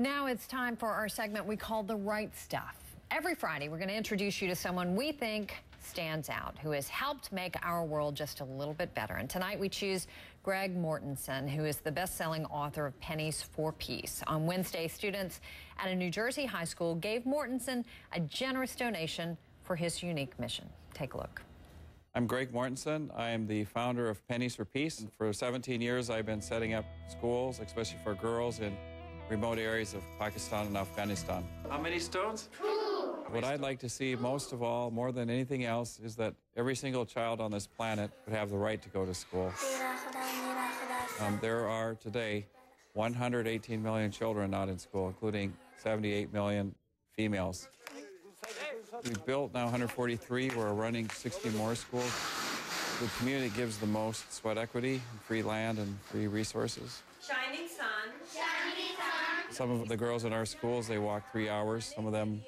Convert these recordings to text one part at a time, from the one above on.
Now it's time for our segment we call The Right Stuff. Every Friday, we're going to introduce you to someone we think stands out, who has helped make our world just a little bit better. And tonight we choose Greg Mortensen, who is the best-selling author of Pennies for Peace. On Wednesday, students at a New Jersey high school gave Mortensen a generous donation for his unique mission. Take a look. I'm Greg Mortensen. I am the founder of Pennies for Peace. For 17 years, I've been setting up schools, especially for girls in remote areas of Pakistan and Afghanistan. How many stones? 2. What I'd like to see most of all, more than anything else, is that every single child on this planet would have the right to go to school. There are today 118 million children not in school, including 78 million females. We've built now 143. We're running 60 more schools. The community gives the most sweat equity, free land, and free resources. Shining sun. Shining sun. Some of the girls in our schools, they walk 3 hours. Some of them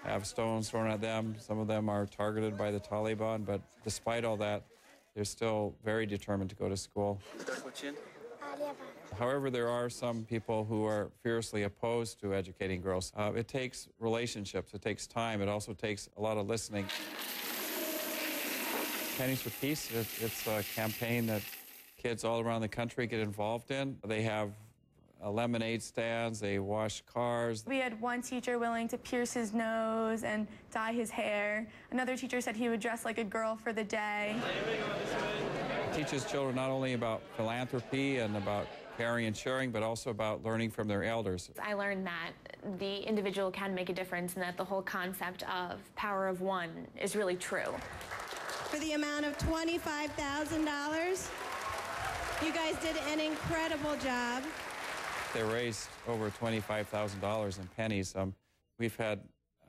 have stones thrown at them. Some of them are targeted by the Taliban. But despite all that, they're still very determined to go to school. However, there are some people who are fiercely opposed to educating girls. It takes relationships. It takes time. It also takes a lot of listening. Pennies for Peace, it's a campaign that kids all around the country get involved in. They have lemonade stands, they wash cars. We had one teacher willing to pierce his nose and dye his hair. Another teacher said he would dress like a girl for the day. It teaches children not only about philanthropy and about caring and sharing, but also about learning from their elders. I learned that the individual can make a difference and that the whole concept of power of one is really true. For the amount of $25,000. You guys did an incredible job. They raised over $25,000 in pennies. We've had,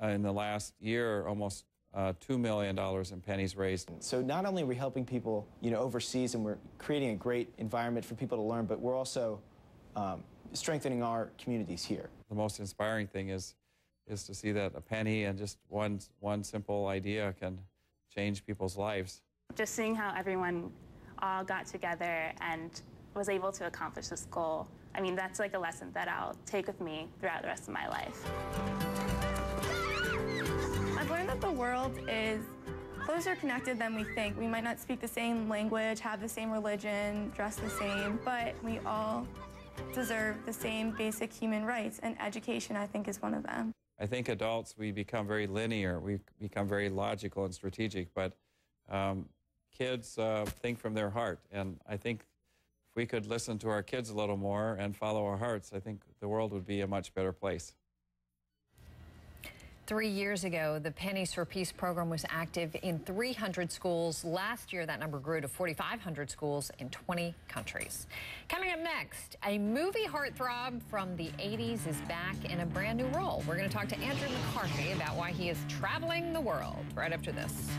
in the last year, almost $2 million in pennies raised. So not only are we helping people, overseas, and we're creating a great environment for people to learn, but we're also strengthening our communities here. The most inspiring thing is to see that a penny and just one simple idea can change people's lives. Just seeing how everyone all got together and was able to accomplish this goal, I mean, that's like a lesson that I'll take with me throughout the rest of my life. I've learned that the world is closer connected than we think. We might not speak the same language, have the same religion, dress the same, but we all deserve the same basic human rights, and education, I think, is one of them. I think adults, we become very linear, we become very logical and strategic, but kids think from their heart, and I think if we could listen to our kids a little more and follow our hearts, I think the world would be a much better place. 3 years ago, the Pennies for Peace program was active in 300 schools. Last year, that number grew to 4,500 schools in 20 countries. Coming up next, a movie heartthrob from the 80s is back in a brand new role. We're going to talk to Andrew McCarthy about why he is traveling the world right after this.